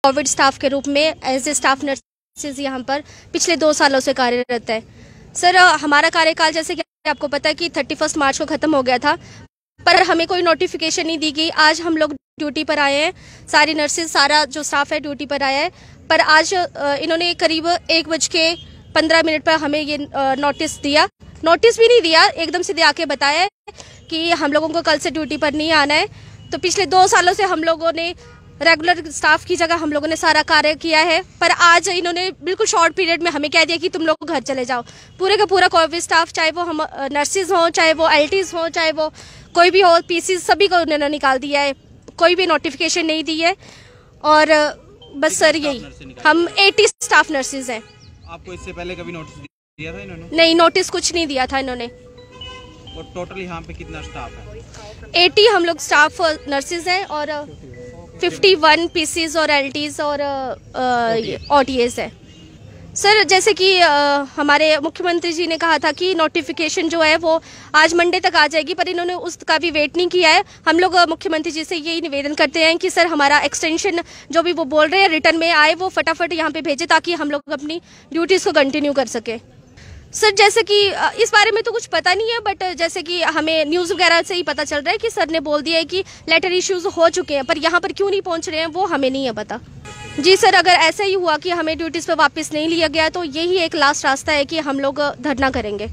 Covid staff के रूप में एज ए स्टाफ नर्सेज यहाँ पर पिछले 2 सालों से कार्यरत है। सर, हमारा कार्यकाल जैसे कि आपको पता है कि 31 मार्च को ख़त्म हो गया था, पर हमें कोई नोटिफिकेशन नहीं दी गई। आज हम लोग ड्यूटी पर आए हैं, सारी नर्सेज, सारा जो स्टाफ है ड्यूटी पर आया है, पर आज इन्होंने करीब 1:15 पर हमें ये नोटिस दिया। नोटिस भी नहीं दिया, एकदम से आके बताया कि हम लोगों को कल से ड्यूटी पर नहीं आना है। तो पिछले 2 सालों से हम लोगों ने रेगुलर स्टाफ की जगह हम लोगों ने सारा कार्य किया है, पर आज इन्होंने बिल्कुल शॉर्ट पीरियड में हमें कह दिया कि तुम लोग घर चले जाओ। पूरे का पूरा कोविड स्टाफ, चाहे वो हम नर्सेज हों, चाहे वो एलटीज हों, चाहे वो कोई भी हो, पीसी, सभी को उन्होंने निकाल दिया है। कोई भी नोटिफिकेशन नहीं दी है। और बस सर यही, हम 80 स्टाफ नर्सेज हैं। आपको इससे पहले कभी नोटिस दिया था इन्होंने? नहीं, नोटिस कुछ नहीं दिया था इन्होंने। और टोटल यहाँ पे कितना स्टाफ है? 80 हम लोग स्टाफ नर्सेज हैं और 51 पीसीज और एलटीज और ओटीएस है। सर, जैसे कि हमारे मुख्यमंत्री जी ने कहा था कि नोटिफिकेशन जो है वो आज मंडे तक आ जाएगी, पर इन्होंने उसका भी वेट नहीं किया है। हम लोग मुख्यमंत्री जी से यही निवेदन करते हैं कि सर, हमारा एक्सटेंशन जो भी वो बोल रहे हैं रिटर्न में आए, वो फटाफट यहाँ पे भेजे ताकि हम लोग अपनी ड्यूटीज को कंटिन्यू कर सके। सर, जैसे कि इस बारे में तो कुछ पता नहीं है, बट जैसे कि हमें न्यूज़ वगैरह से ही पता चल रहा है कि सर ने बोल दिया है कि लेटर इश्यूज हो चुके हैं, पर यहाँ पर क्यों नहीं पहुँच रहे हैं वो हमें नहीं है पता। जी सर, अगर ऐसा ही हुआ कि हमें ड्यूटीज़ पे वापस नहीं लिया गया तो यही एक लास्ट रास्ता है कि हम लोग धरना करेंगे।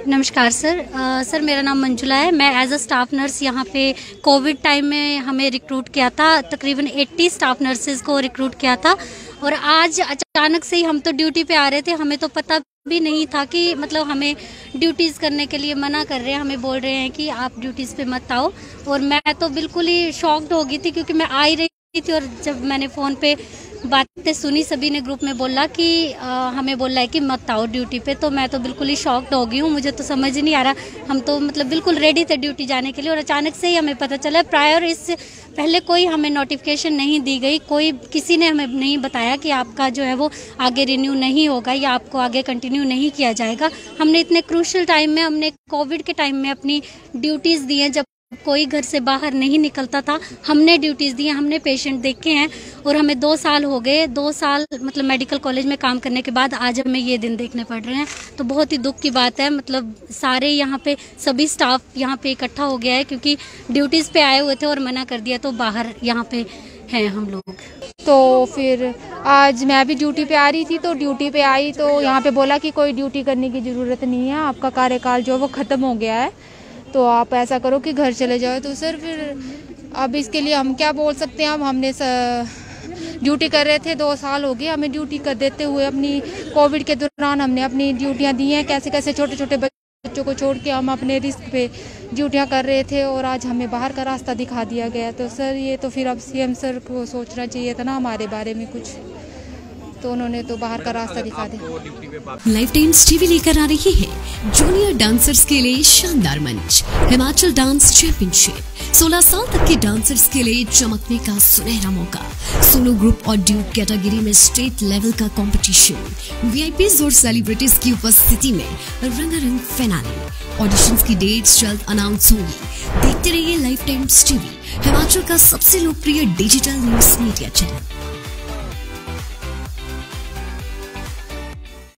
नमस्कार सर। सर, मेरा नाम मंजुला है। मैं एज अ स्टाफ नर्स यहाँ पे कोविड टाइम में हमें रिक्रूट किया था। तकरीबन 80 स्टाफ नर्सेज को रिक्रूट किया था और आज अचानक से ही हम तो ड्यूटी पे आ रहे थे। हमें तो पता भी नहीं था कि मतलब हमें ड्यूटीज़ करने के लिए मना कर रहे हैं, हमें बोल रहे हैं कि आप ड्यूटीज़ पे मत आओ। और मैं तो बिल्कुल ही शॉक्ड हो गई थी क्योंकि मैं आ ही रही थी और जब मैंने फ़ोन पे बातें सुनी, सभी ने ग्रुप में बोला कि हमें बोल रहा है कि मत आओ ड्यूटी पे, तो मैं तो बिल्कुल ही शॉक्ड हो गई हूँ। मुझे तो समझ नहीं आ रहा, हम तो मतलब बिल्कुल रेडी थे ड्यूटी जाने के लिए और अचानक से ही हमें पता चला। प्रायर इससे पहले कोई हमें नोटिफिकेशन नहीं दी गई, कोई किसी ने हमें नहीं बताया कि आपका जो है वो आगे रिन्यू नहीं होगा या आपको आगे कंटिन्यू नहीं किया जाएगा। हमने इतने क्रूशल टाइम में, हमने कोविड के टाइम में अपनी ड्यूटीज़ दी हैं, जब कोई घर से बाहर नहीं निकलता था, हमने ड्यूटीज़ दी हैं, हमने पेशेंट देखे हैं और हमें 2 साल हो गए। 2 साल मतलब मेडिकल कॉलेज में काम करने के बाद आज हमें ये दिन देखने पड़ रहे हैं, तो बहुत ही दुख की बात है। मतलब सारे यहाँ पे सभी स्टाफ यहाँ पे इकट्ठा हो गया है क्योंकि ड्यूटीज़ पे आए हुए थे और मना कर दिया, तो बाहर यहाँ पे हैं हम लोग। तो फिर आज मैं भी ड्यूटी पे आ रही थी, तो ड्यूटी पे आई तो यहाँ पे बोला कि कोई ड्यूटी करने की ज़रूरत नहीं है, आपका कार्यकाल जो वो ख़त्म हो गया है, तो आप ऐसा करो कि घर चले जाओ। तो सर, फिर अब इसके लिए हम क्या बोल सकते हैं। अब हमने ड्यूटी कर रहे थे, 2 साल हो गए हमें ड्यूटी कर देते हुए। अपनी कोविड के दौरान हमने अपनी ड्यूटियां दी हैं, कैसे कैसे छोटे छोटे बच्चों को छोड़ के हम अपने रिस्क पे ड्यूटियां कर रहे थे और आज हमें बाहर का रास्ता दिखा दिया गया। तो सर, ये तो फिर अब सीएम सर को सोचना चाहिए था ना हमारे बारे में कुछ, तो उन्होंने तो बाहर का रास्ता दिखा दिया। लाइफ टाइम्स टीवी लेकर आ रही है जूनियर डांसर्स के लिए शानदार मंच, हिमाचल डांस चैंपियनशिप। 16 साल तक के डांसर्स के लिए चमकने का सुनहरा मौका। सोलो ग्रुप और ड्यूट कैटेगरी में स्टेट लेवल का कंपटीशन, वीआईपीज और सेलिब्रिटीज की उपस्थिति में रंगारंग फिनाले। ऑडिशंस की डेट्स जल्द अनाउंस होंगी। देखते रहिए लाइफ टाइम्स टीवी, हिमाचल का सबसे लोकप्रिय डिजिटल न्यूज मीडिया चैनल।